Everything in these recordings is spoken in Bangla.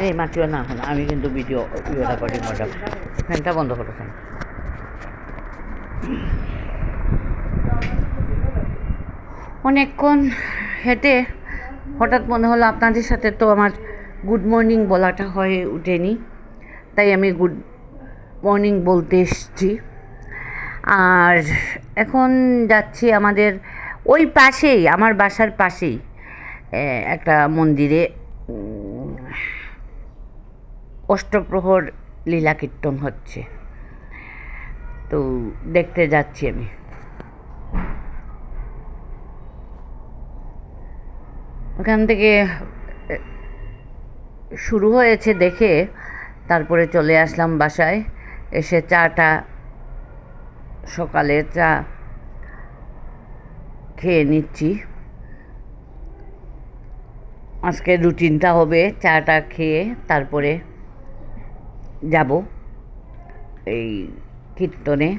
এই মাটিও না এখন আমি কিন্তু ভিডিও রেকর্ডিং করলাম। ফ্যানটা বন্ধ করেছেন। অনেকক্ষণ হেঁটে হঠাৎ মনে হলো আপনাদের সাথে তো আমার গুড মর্নিং বলাটা হয়ে ওঠেনি, তাই আমি গুড মর্নিং বলতে এসেছি। আর এখন যাচ্ছি আমাদের ওই পাশেই, আমার বাসার পাশেই একটা মন্দিরে অষ্টপ্রহর লীলা কীর্তন হচ্ছে, তো দেখতে যাচ্ছি আমি। ওখান থেকে শুরু হয়েছে দেখে তারপরে চলে আসলাম বাসায়। এসে চাটা, সকালে চা খেয়ে নিচ্ছি। আজকে রুটিনটা হবে চাটা খেয়ে তারপরে যাব এই কীর্তনে।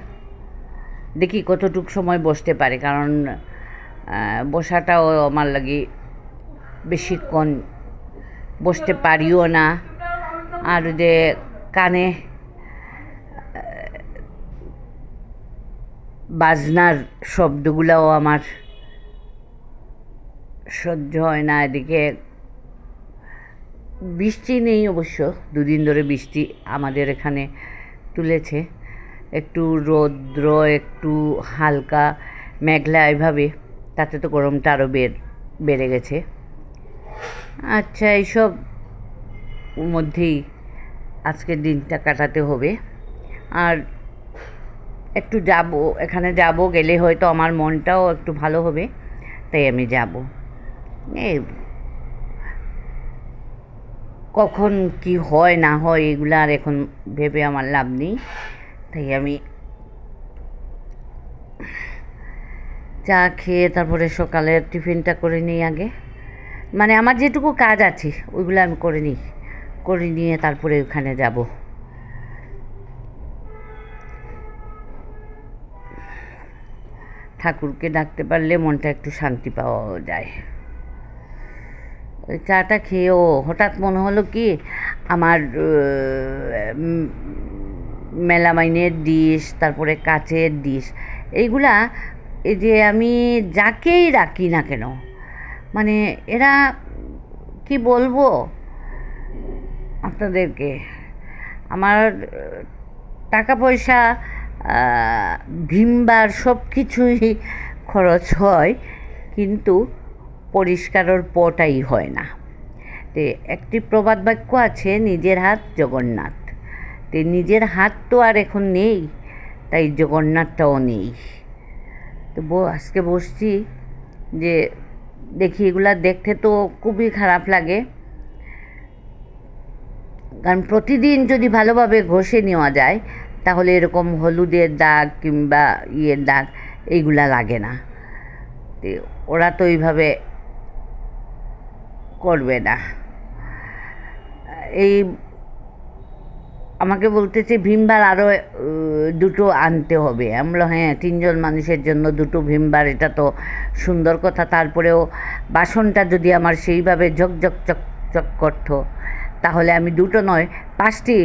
দেখি কতটুকু সময় বসতে পারে, কারণ বসাটাও আমার লাগি বেশিক্ষণ বসতে পারিও না। আর যে কানে বাজনার শব্দগুলোও আমার সহ্য হয় না। এদিকে বৃষ্টি নেই অবশ্য, দুদিন ধরে বৃষ্টি আমাদের এখানে তুলেছে, একটু রৌদ্র একটু হালকা মেঘলা এভাবে, তাতে তো গরমটা আরও বেড়ে গেছে। আচ্ছা, এইসব মধ্যেই আজকের দিনটা কাটাতে হবে। আর একটু যাব, এখানে যাব, গেলে হয়তো আমার মনটাও একটু ভালো হবে, তাই আমি যাব। কখন কি হয় না হয় এগুলো আর এখন ভেবে আমার লাভ নেই, তাই আমি চা খেয়ে তারপরে সকালের টিফিনটা করে নিই আগে। মানে আমার যেটুকু কাজ আছে ওইগুলো আমি করে নিয়ে তারপরে ওখানে যাব। ঠাকুরকে ডাকতে পারলে মনটা একটু শান্তি পাওয়া যায়। ওই চাটা খেয়েও হঠাৎ মনে হলো কি, আমার মেলামাইনের ডিশ, তারপরে কাচের ডিশ, এইগুলা এই যে আমি যাকেই রাখি না কেন, মানে এরা কি বলবো আপনাদেরকে, আমার টাকা পয়সা ভিমবার সব কিছুই খরচ হয়, কিন্তু পরিষ্কারের পটাই হয় না। তো একটি প্রবাদ বাক্য আছে, নিজের হাত জগন্নাথ। তো নিজের হাত তো আর এখন নেই, তাই জগন্নাথটাও নেই। তো আজকে বসছি যে দেখি, এগুলা দেখতে তো খুবই খারাপ লাগে, কারণ প্রতিদিন যদি ভালোভাবে ঘষে নেওয়া যায় তাহলে এরকম হলুদের দাগ কিংবা ইয়ের দাগ এইগুলা লাগে না। তো ওরা তো এইভাবে করবে না। এই আমাকে বলতেছে ভীমবার আরও দুটো আনতে হবে। আমরা হ্যাঁ, 3জন মানুষের জন্য 2টো ভীমবার, এটা তো সুন্দর কথা। তারপরেও বাসনটা যদি আমার সেইভাবে ঝকঝক চকচক করতো তাহলে আমি 2টো নয় 5টি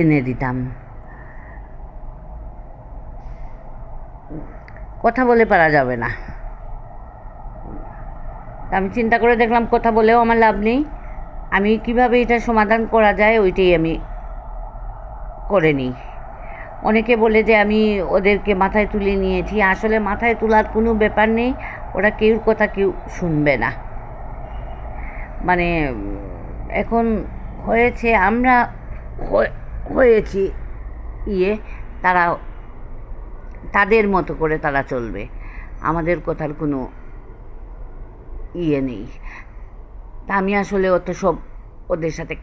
এনে দিতাম। কথা বলে পারা যাবে না। আমি চিন্তা করে দেখলাম কথা বলেও আমার লাভ নেই, আমি কিভাবে এটা সমাধান করা যায় ওইটাই আমি করে নিই। অনেকে বলে যে আমি ওদেরকে মাথায় তুলে নিয়েছি, আসলে মাথায় তোলার কোনো ব্যাপার নেই, ওরা কেউর কথা কেউ শুনবে না। মানে এখন হয়েছে, আমরা হয়েছি তারা তাদের মতো করে তারা চলবে, আমাদের কথার কোনো নেই। তা আমি আসলে অত সব ওদের সাথে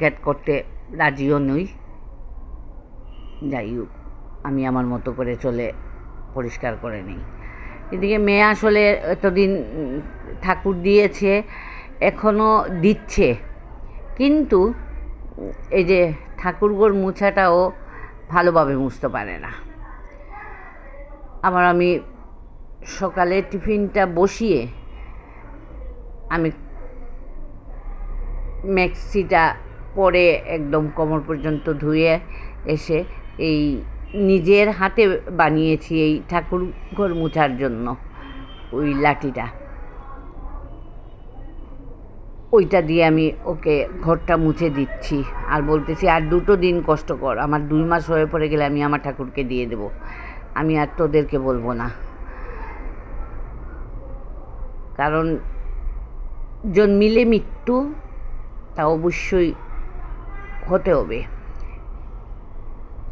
ক্যাট করতে রাজিও নই। যাই হোক, আমি আমার মতো করে চলে পরিষ্কার করে নিই। এদিকে মেয়ে আসলে এতদিন ঠাকুর দিয়েছে, এখনও দিচ্ছে, কিন্তু এই যে ঠাকুরঘর মুছাটাও ভালোভাবে মুছতে পারে না। আবার আমি সকালে টিফিনটা বসিয়ে আমি ম্যাক্সিটা পরে একদম কোমর পর্যন্ত ধুয়ে এসে এই নিজের হাতে বানিয়েছি এই ঠাকুর ঘর মোছার জন্য ওই লাঠিটা, ওইটা দিয়ে আমি ওকে ঘরটা মুছে দিচ্ছি। আর বলতেছি আর 2 দিন কষ্ট কর, আমার 2 মাস হয়ে পড়ে গেলে আমি আমার ঠাকুরকে দিয়ে দেব, আমি আর তোদেরকে বলবো না। কারণ জন্মিলে মৃত্যু তা অবশ্যই হতে হবে,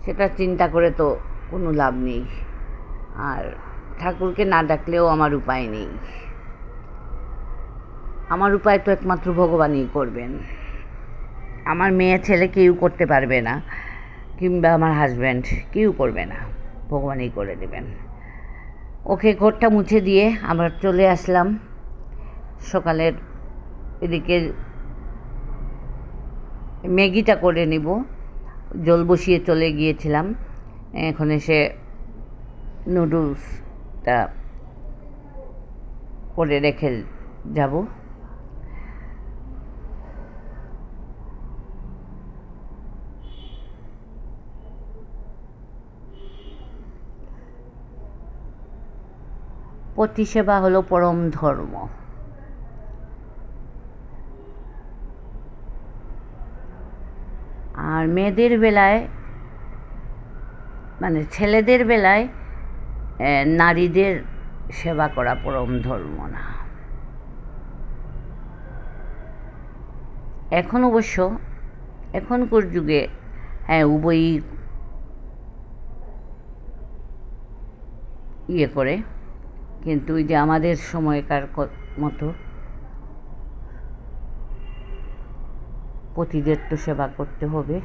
সেটা চিন্তা করে তো কোনো লাভ নেই। আর ঠাকুরকে না ডাকলেও আমার উপায় নেই, আমার উপায় তো একমাত্র ভগবানই করবেন। আমার মেয়ে ছেলে কেউ করতে পারবে না, কিংবা আমার হাজব্যান্ড কেউ করবে না, ভগবানই করে দেবেন। ওকে ঘরটা মুছে দিয়ে আমরা চলে আসলাম সকালের এদিকে ম্যাগিটা করে নিব, জল বসিয়ে চলে গিয়েছিলাম, এখন এসে নুডলসটা করে রেখে যাব। পতিসেবা হলো পরম ধর্ম। আর মেয়েদের বেলায় মানে ছেলেদের বেলায় নারীদের সেবা করা পরম ধর্ম না। এখন অবশ্য এখনকার যুগে উভয়ই করে, কিন্তু ওই যে আমাদের সময়কার মতো পতিদের তো সেবা করতে হবে।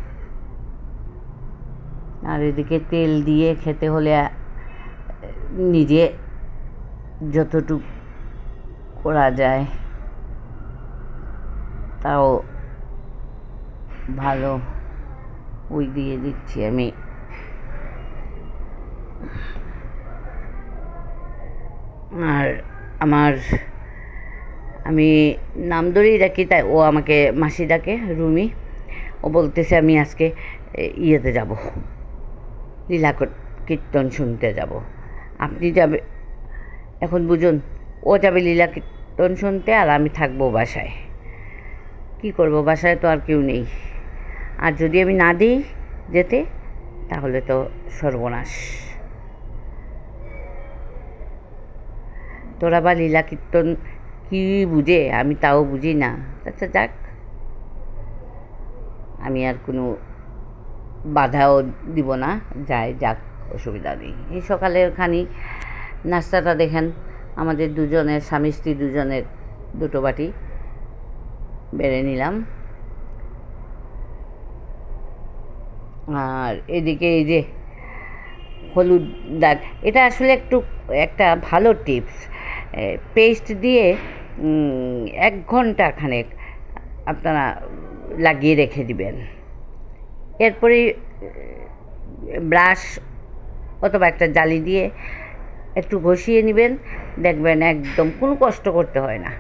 আর এদিকে তেল দিয়ে খেতে হলে নিজে যতটুক করা যায় তাও ভালো, ওই দিয়ে দিচ্ছি আমি। আর আমি নাম ধরেই ডাকি, তাই ও আমাকে মাসি ডাকে, রুমি। ও বলতেছে আমি আজকে ইয়েতে যাব, লীলা কীর্তন শুনতে যাব। আপনি যাবে, এখন বুঝুন, ও যাবে লীলা কীর্তন শুনতে আর আমি থাকবো বাসায়। কি করব, বাসায় তো আর কেউ নেই। আর যদি আমি না দিই যেতে, তাহলে তো সর্বনাশ। তোরা বা লীলা কীর্তন কী বুঝে, আমি তাও বুঝি না। আচ্ছা যাক, আমি আর কোনো বাধাও দিব না, যাক, অসুবিধা নেই। এই সকালের খানি নাস্তাটা দেখেন, আমাদের দুজনের স্বামী স্ত্রী দুজনের 2 বাটি বেড়ে নিলাম। আর এদিকে এই যে হলুদ দাগ, এটা আসলে একটা ভালো টিপস। পেস্ট দিয়ে 1 ঘন্টা খানেক আপনারা লাগিয়ে রেখে দিবেন, এরপরে ব্রাশ অথবা একটা জালি দিয়ে একটু ঘষিয়ে নেবেন, দেখবেন একদম কোনো কষ্ট করতে হয় না।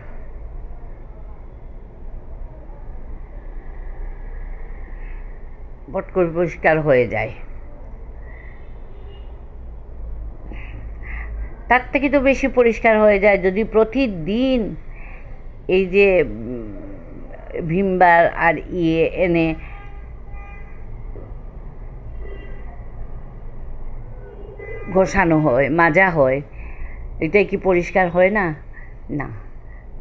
পট করে পরিষ্কার হয়ে যায়। তার থেকে তো বেশি পরিষ্কার হয়ে যায় যদি প্রতিদিন এই যে ভিম বার আর এনে ঘষানো হয়, মাজা হয়। এটাই কি পরিষ্কার হয় না? না,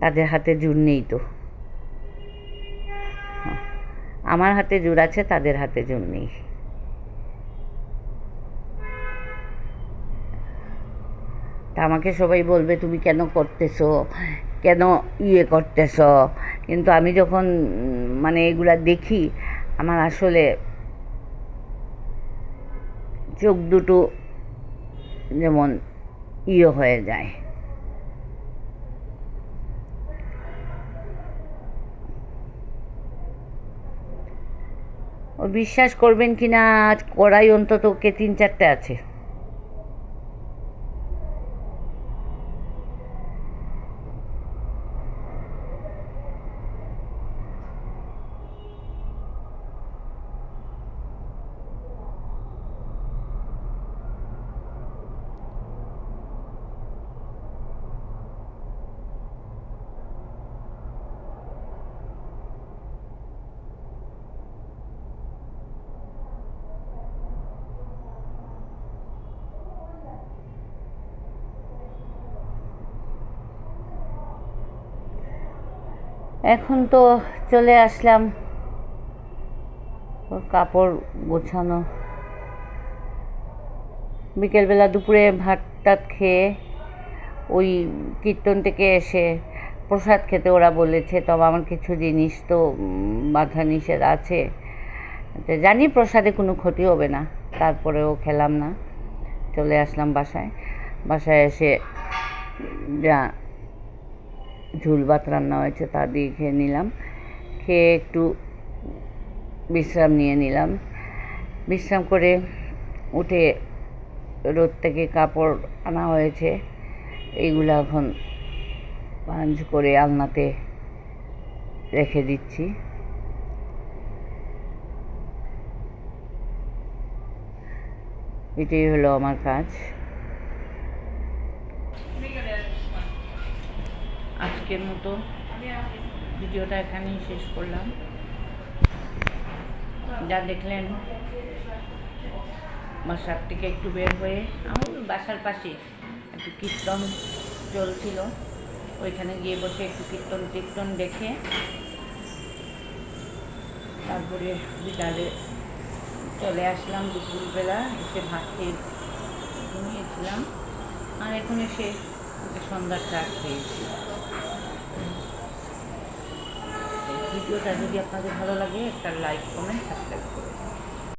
তাদের হাতে জোর নেই তো। আমার হাতে জোর আছে, তাদের হাতে জোর নেই। তা আমাকে সবাই বলবে তুমি কেন করতেছো, কেন করতেছ, কিন্তু আমি যখন মানে এগুলা দেখি, আমার আসলে চোখ দুটো যেমন হয়ে যায়। ও বিশ্বাস করবেন কি না, আজ কড়াই অন্তত 3-4টে আছে। এখন তো চলে আসলাম ওর কাপড় গোছানো। বিকেলবেলা দুপুরে ভাত টাত খেয়ে ওই কীর্তন থেকে এসে প্রসাদ খেতে ওরা বলেছে, তবে আমার কিছু জিনিস তো বাধা নিষেধ আছে, জানি প্রসাদে কোনো ক্ষতি হবে না, তারপরেও খেলাম না, চলে আসলাম বাসায়। বাসায় এসে যা ঝুল ভাত রান্না হয়েছে তা দিয়ে খেয়ে নিলাম, খেয়ে একটু বিশ্রাম নিয়ে নিলাম। বিশ্রাম করে উঠে রোদ থেকে কাপড় আনা হয়েছে, এইগুলো এখন ভাঁজ করে আলনাতে রেখে দিচ্ছি। এটাই হলো আমার কাজ। আজকের মতো ভিডিওটা এখানেই শেষ করলাম। যা দেখলেন বাসার থেকে একটু বের হয়ে, আমার বাসার পাশে একটু কীর্তন চলছিল, ওইখানে গিয়ে বসে একটু কীর্তন দেখে তারপরে বিকালে চলে আসলাম। দুপুরবেলা এসে ভাত খেয়ে ঘুমিয়েছিলাম, আর এখন এসে সন্ধ্যার চা খেয়েছি। ভিডিওটা যদি আপনাদের ভালো লাগে একটা লাইক, কমেন্ট, সাবস্ক্রাইব।